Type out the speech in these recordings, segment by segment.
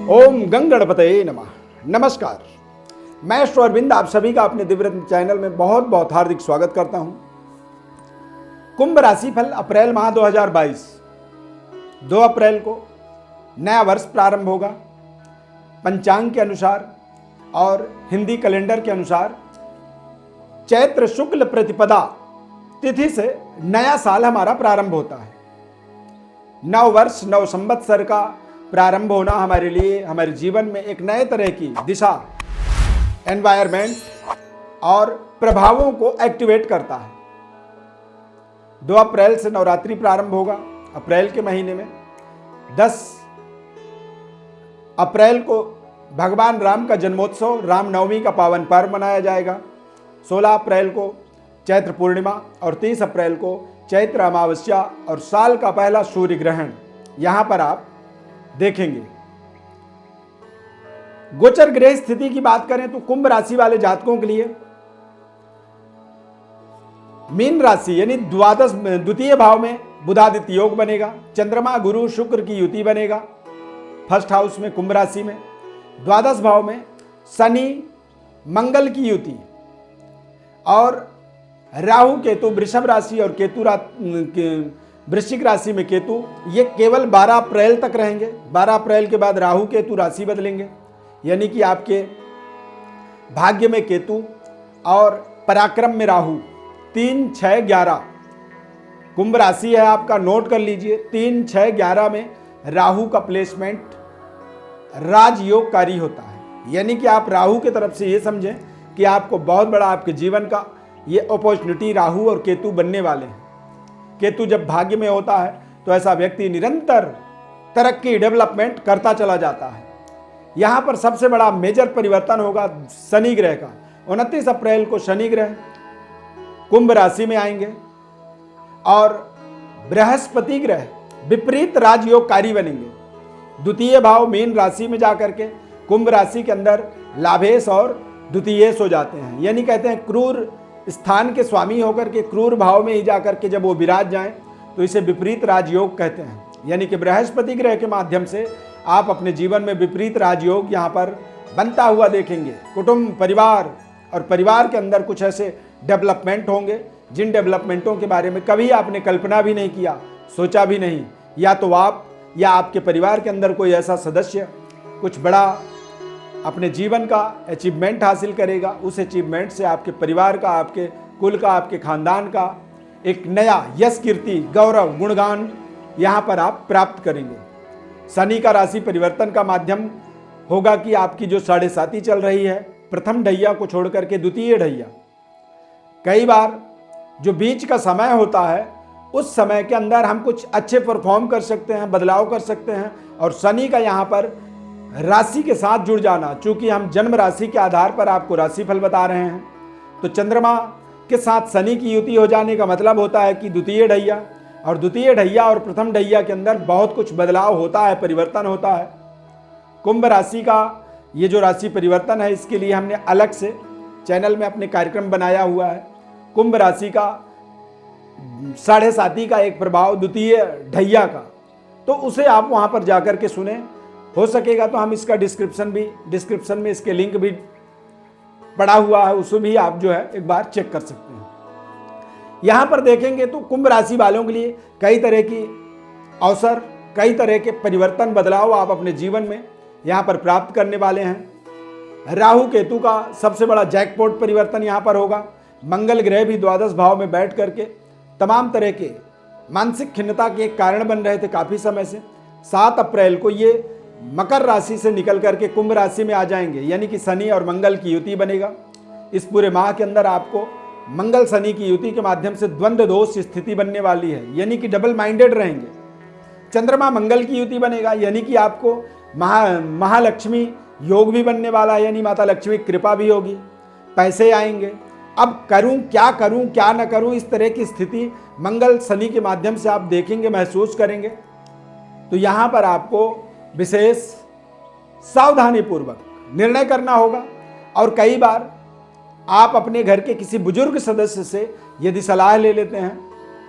ओम गंगणपतये नमः। नमस्कार, मैं श्री अरविंद आप सभी का अपने दिव्यरत्न चैनल में बहुत बहुत हार्दिक स्वागत करता हूं। कुंभ राशि फल अप्रैल माह 2022, 2 अप्रैल को नया वर्ष प्रारंभ होगा। पंचांग के अनुसार और हिंदी कैलेंडर के अनुसार चैत्र शुक्ल प्रतिपदा तिथि से नया साल हमारा प्रारंभ होता है। नव वर्ष नव संवत्सर का प्रारंभ होना हमारे लिए हमारे जीवन में एक नए तरह की दिशा, एनवायरमेंट और प्रभावों को एक्टिवेट करता है। 2 अप्रैल से नवरात्रि प्रारंभ होगा अप्रैल के महीने में। 10 अप्रैल को भगवान राम का जन्मोत्सव रामनवमी का पावन पर्व मनाया जाएगा। 16 अप्रैल को चैत्र पूर्णिमा और 30 अप्रैल को चैत्र अमावस्या और साल का पहला सूर्य ग्रहण यहां पर आप देखेंगे। गोचर ग्रह स्थिति की बात करें तो कुंभ राशि वाले जातकों के लिए मीन राशि यानी द्वितीय भाव में बुधादित्य योग बनेगा। चंद्रमा गुरु शुक्र की युति बनेगा फर्स्ट हाउस में कुंभ राशि में। द्वादश भाव में शनि मंगल की युति और राहु केतु वृषभ राशि और वृश्चिक राशि में केतु, ये केवल 12 अप्रैल तक रहेंगे। 12 अप्रैल के बाद राहु केतु राशि बदलेंगे, यानी कि आपके भाग्य में केतु और पराक्रम में राहु। 3, 6, 11 कुंभ राशि है आपका, नोट कर लीजिए। 3, 6, 11 में राहु का प्लेसमेंट राजयोगकारी होता है, यानी कि आप राहु की तरफ से ये समझें कि आपको बहुत बड़ा आपके जीवन का ये अपॉर्चुनिटी राहु और केतु बनने वाले हैं। केतु जब भाग्य में होता है तो ऐसा व्यक्ति निरंतर तरक्की डेवलपमेंट करता चला जाता है। यहां पर सबसे बड़ा मेजर परिवर्तन होगा शनि ग्रह का। 29 अप्रैल को शनि ग्रह कुंभ राशि में आएंगे और बृहस्पति ग्रह विपरीत राजयोगकारी बनेंगे। द्वितीय भाव मीन राशि में जाकर के कुंभ राशि के अंदर लाभेश और द्वितीयेश हो जाते हैं, यानी कहते हैं क्रूर स्थान के स्वामी होकर के क्रूर भाव में ही जाकर के जब वो विराज जाएं तो इसे विपरीत राजयोग कहते हैं। यानी कि बृहस्पति ग्रह के माध्यम से आप अपने जीवन में विपरीत राजयोग यहाँ पर बनता हुआ देखेंगे। कुटुंब परिवार और परिवार के अंदर कुछ ऐसे डेवलपमेंट होंगे जिन डेवलपमेंटों के बारे में कभी आपने कल्पना भी नहीं किया, सोचा भी नहीं। या तो आप या आपके परिवार के अंदर कोई ऐसा सदस्य कुछ बड़ा अपने जीवन का अचीवमेंट हासिल करेगा। उस अचीवमेंट से आपके परिवार का, आपके कुल का, आपके खानदान का एक नया यश, कीर्ति, गौरव, गुणगान यहाँ पर आप प्राप्त करेंगे। शनि का राशि परिवर्तन का माध्यम होगा कि आपकी जो 7.5 चल रही है, प्रथम ढैया को छोड़ करके द्वितीय ढैया, कई बार जो बीच का समय होता है उस समय के अंदर हम कुछ अच्छे परफॉर्म कर सकते हैं, बदलाव कर सकते हैं। और शनि का यहाँ पर राशि के साथ जुड़ जाना, चूंकि हम जन्म राशि के आधार पर आपको राशिफल बता रहे हैं, तो चंद्रमा के साथ शनि की युति हो जाने का मतलब होता है कि द्वितीय ढैया और प्रथम ढैया के अंदर बहुत कुछ बदलाव होता है, परिवर्तन होता है। कुंभ राशि का ये जो राशि परिवर्तन है, इसके लिए हमने अलग से चैनल में अपने कार्यक्रम बनाया हुआ है। कुंभ राशि का 7.5 का एक प्रभाव द्वितीय ढैया का, तो उसे आप वहां पर जाकर के सुने। हो सकेगा तो हम इसका डिस्क्रिप्शन में इसके लिंक भी पड़ा हुआ है, उसे भी आप जो है एक बार चेक कर सकते हैं। यहां पर देखेंगे तो कुंभ राशि वालों के लिए कई तरह की अवसर, कई तरह के परिवर्तन, बदलाव आप अपने जीवन में यहां पर प्राप्त करने वाले हैं। राहु केतु का सबसे बड़ा जैकपॉट परिवर्तन यहां पर होगा। मंगल ग्रह भी द्वादश भाव में बैठ करके तमाम तरह के मानसिक खिन्नता के एक कारण बन रहे थे काफी समय से। 7 अप्रैल को ये मकर राशि से निकल करके कुंभ राशि में आ जाएंगे, यानी कि शनि और मंगल की युति बनेगा। इस पूरे माह के अंदर आपको मंगल शनि की युति के माध्यम से द्वंद्व दोष स्थिति बनने वाली है, यानी कि डबल माइंडेड रहेंगे। चंद्रमा मंगल की युति बनेगा, यानी कि आपको महालक्ष्मी योग भी बनने वाला है, यानी माता लक्ष्मी की कृपा भी होगी, पैसे आएंगे। अब करूं क्या न करूं, इस तरह की स्थिति मंगल शनि के माध्यम से आप देखेंगे, महसूस करेंगे। तो यहां पर आपको विशेष सावधानी पूर्वक निर्णय करना होगा। और कई बार आप अपने घर के किसी बुजुर्ग सदस्य से यदि सलाह ले लेते हैं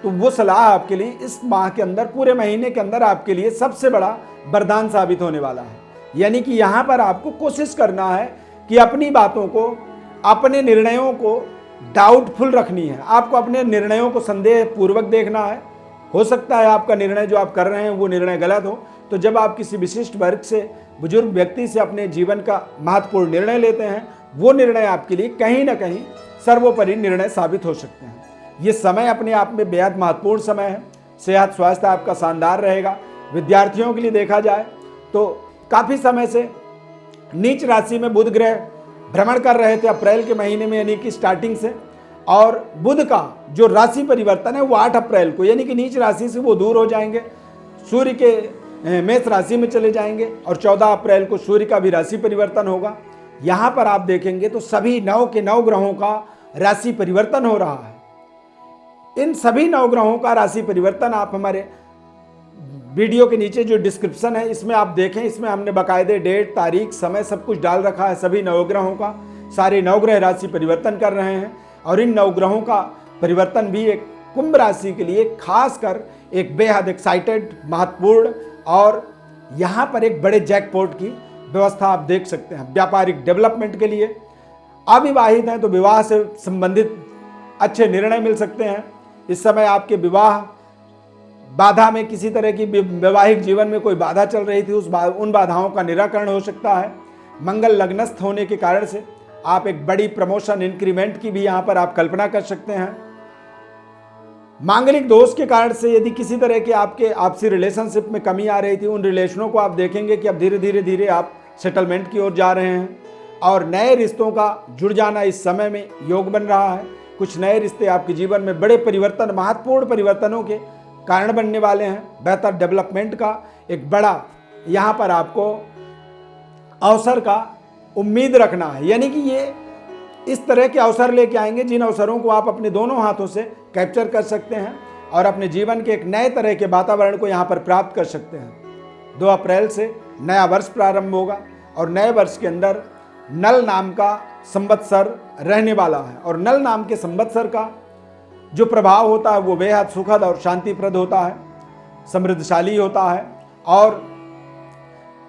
तो वो सलाह आपके लिए इस माह के अंदर, पूरे महीने के अंदर आपके लिए सबसे बड़ा वरदान साबित होने वाला है। यानी कि यहाँ पर आपको कोशिश करना है कि अपनी बातों को, अपने निर्णयों को डाउटफुल रखनी है। आपको अपने निर्णयों को संदेह पूर्वक देखना है। हो सकता है आपका निर्णय जो आप कर रहे हैं वो निर्णय गलत हो, तो जब आप किसी विशिष्ट वर्ग से, बुजुर्ग व्यक्ति से अपने जीवन का महत्वपूर्ण निर्णय लेते हैं, वो निर्णय आपके लिए कहीं ना कहीं सर्वोपरि निर्णय साबित हो सकते हैं। ये समय अपने आप में बेहद महत्वपूर्ण समय है। सेहत स्वास्थ्य आपका शानदार रहेगा। विद्यार्थियों के लिए देखा जाए तो काफ़ी समय से नीच राशि में बुध ग्रह भ्रमण कर रहे थे अप्रैल के महीने में, यानी कि स्टार्टिंग से, और बुध का जो राशि परिवर्तन है वो 8 अप्रैल को, यानी कि नीच राशि से वो दूर हो जाएंगे, सूर्य के मेष राशि में चले जाएंगे, और 14 अप्रैल को सूर्य का भी राशि परिवर्तन होगा। यहाँ पर आप देखेंगे तो सभी 9 के 9 ग्रहों का राशि परिवर्तन हो रहा है। इन सभी 9 ग्रहों का राशि परिवर्तन आप हमारे वीडियो के नीचे जो डिस्क्रिप्शन है इसमें आप देखें, इसमें हमने बाकायदे डेट, तारीख, समय सब कुछ डाल रखा है। सभी 9 ग्रहों का, सारे 9 ग्रह राशि परिवर्तन कर रहे हैं, और इन 9 ग्रहों का परिवर्तन भी एक कुंभ राशि के लिए खासकर एक बेहद एक्साइटेड, महत्वपूर्ण, और यहाँ पर एक बड़े जैकपॉट की व्यवस्था आप देख सकते हैं। व्यापारिक डेवलपमेंट के लिए, अविवाहित हैं तो विवाह से संबंधित अच्छे निर्णय मिल सकते हैं। इस समय आपके विवाह बाधा में, किसी तरह की वैवाहिक जीवन में कोई बाधा चल रही थी, उन बाधाओं का निराकरण हो सकता है। मंगल लग्नस्थ होने के कारण से आप एक बड़ी प्रमोशन, इंक्रीमेंट की भी यहाँ पर आप कल्पना कर सकते हैं। मांगलिक दोष के कारण से यदि किसी तरह के आपके आपसी रिलेशनशिप में कमी आ रही थी, उन रिलेशनों को आप देखेंगे कि अब धीरे धीरे आप सेटलमेंट की ओर जा रहे हैं, और नए रिश्तों का जुड़ जाना इस समय में योग बन रहा है। कुछ नए रिश्ते आपके जीवन में बड़े परिवर्तन, महत्वपूर्ण परिवर्तनों के कारण बनने वाले हैं। बेहतर डेवलपमेंट का एक बड़ा यहाँ पर आपको अवसर का उम्मीद रखना है, यानी कि ये इस तरह के अवसर लेके आएंगे जिन अवसरों को आप अपने दोनों हाथों से कैप्चर कर सकते हैं और अपने जीवन के एक नए तरह के वातावरण को यहाँ पर प्राप्त कर सकते हैं। 2 अप्रैल से नया वर्ष प्रारंभ होगा, और नए वर्ष के अंदर नल नाम का संवत्सर रहने वाला है, और नल नाम के संवत्सर का जो प्रभाव होता है वो बेहद सुखद और शांतिप्रद होता है, समृद्धशाली होता है, और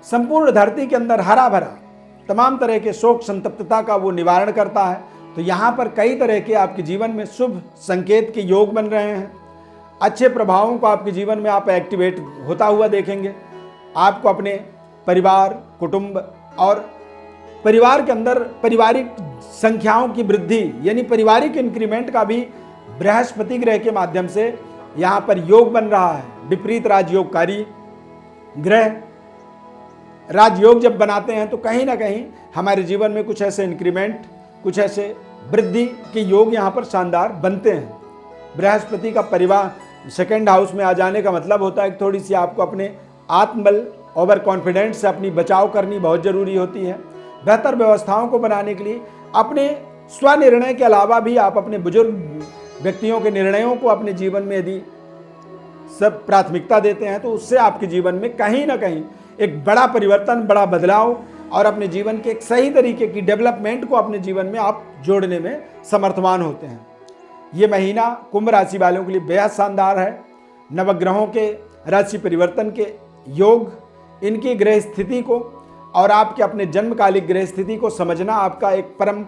संपूर्ण धरती के अंदर हरा भरा तमाम तरह के शोक संतप्तता का वो निवारण करता है। तो यहाँ पर कई तरह के आपके जीवन में शुभ संकेत के योग बन रहे हैं। अच्छे प्रभावों को आपके जीवन में आप एक्टिवेट होता हुआ देखेंगे। आपको अपने परिवार, कुटुंब और परिवार के अंदर पारिवारिक संख्याओं की वृद्धि, यानी पारिवारिक इंक्रीमेंट का भी बृहस्पति ग्रह के माध्यम से यहाँ पर योग बन रहा है। विपरीत राजयोगकारी ग्रह राजयोग जब बनाते हैं तो कहीं ना कहीं हमारे जीवन में कुछ ऐसे इंक्रीमेंट, कुछ ऐसे वृद्धि के योग यहाँ पर शानदार बनते हैं। बृहस्पति का परिवार सेकेंड हाउस में आ जाने का मतलब होता है कि थोड़ी सी आपको अपने आत्मबल, ओवर कॉन्फिडेंस से अपनी बचाव करनी बहुत ज़रूरी होती है। बेहतर व्यवस्थाओं को बनाने के लिए अपने स्वनिर्णय के अलावा भी आप अपने बुजुर्ग व्यक्तियों के निर्णयों को अपने जीवन में यदि सब प्राथमिकता देते हैं तो उससे आपके जीवन में कहीं ना कहीं एक बड़ा परिवर्तन, बड़ा बदलाव और अपने जीवन के एक सही तरीके की डेवलपमेंट को अपने जीवन में आप जोड़ने में समर्थवान होते हैं। ये महीना कुंभ राशि वालों के लिए बेहद शानदार है। नवग्रहों के राशि परिवर्तन के योग, इनकी ग्रह स्थिति को और आपके अपने जन्मकालिक ग्रह स्थिति को समझना आपका एक परम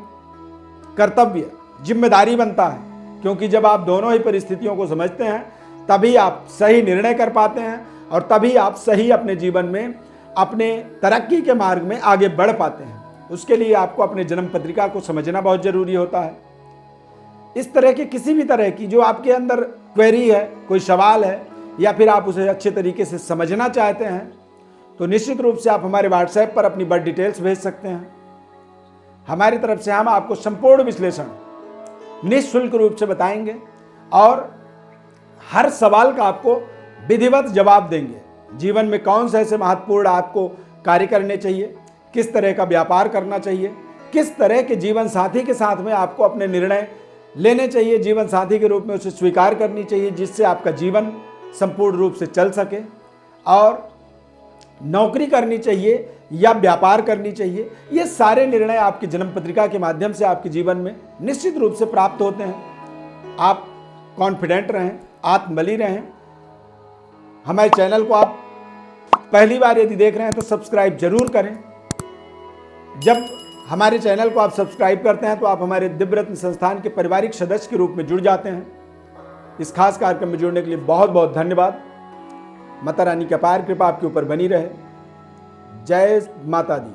कर्तव्य, जिम्मेदारी बनता है, क्योंकि जब आप दोनों ही परिस्थितियों को समझते हैं तभी आप सही निर्णय कर पाते हैं और तभी आप सही अपने जीवन में अपने तरक्की के मार्ग में आगे बढ़ पाते हैं। उसके लिए आपको अपने जन्म पत्रिका को समझना बहुत ज़रूरी होता है। इस तरह के किसी भी तरह की जो आपके अंदर क्वेरी है, कोई सवाल है, या फिर आप उसे अच्छे तरीके से समझना चाहते हैं तो निश्चित रूप से आप हमारे व्हाट्सएप पर अपनी बर्थ डिटेल्स भेज सकते हैं। हमारी तरफ से हम आपको संपूर्ण विश्लेषण निःशुल्क रूप से बताएंगे और हर सवाल का आपको विधिवत जवाब देंगे। जीवन में कौन से ऐसे महत्वपूर्ण आपको कार्य करने चाहिए, किस तरह का व्यापार करना चाहिए, किस तरह के जीवन साथी के साथ में आपको अपने निर्णय लेने चाहिए, जीवन साथी के रूप में उसे स्वीकार करनी चाहिए जिससे आपका जीवन संपूर्ण रूप से चल सके, और नौकरी करनी चाहिए या व्यापार करनी चाहिए। ये सारे निर्णय आपकी जन्म पत्रिका के माध्यम से आपके जीवन में निश्चित रूप से प्राप्त होते हैं। आप कॉन्फिडेंट रहें, आत्मबली रहें। हमारे चैनल को आप आप पहली बार यदि देख रहे हैं तो सब्सक्राइब जरूर करें। जब हमारे चैनल को आप सब्सक्राइब करते हैं तो आप हमारे दिव्य रत्न संस्थान के पारिवारिक सदस्य के रूप में जुड़ जाते हैं। इस खास कार्यक्रम में जुड़ने के लिए बहुत बहुत धन्यवाद। माता रानी की अपार कृपा आपके ऊपर बनी रहे। जय माता दी।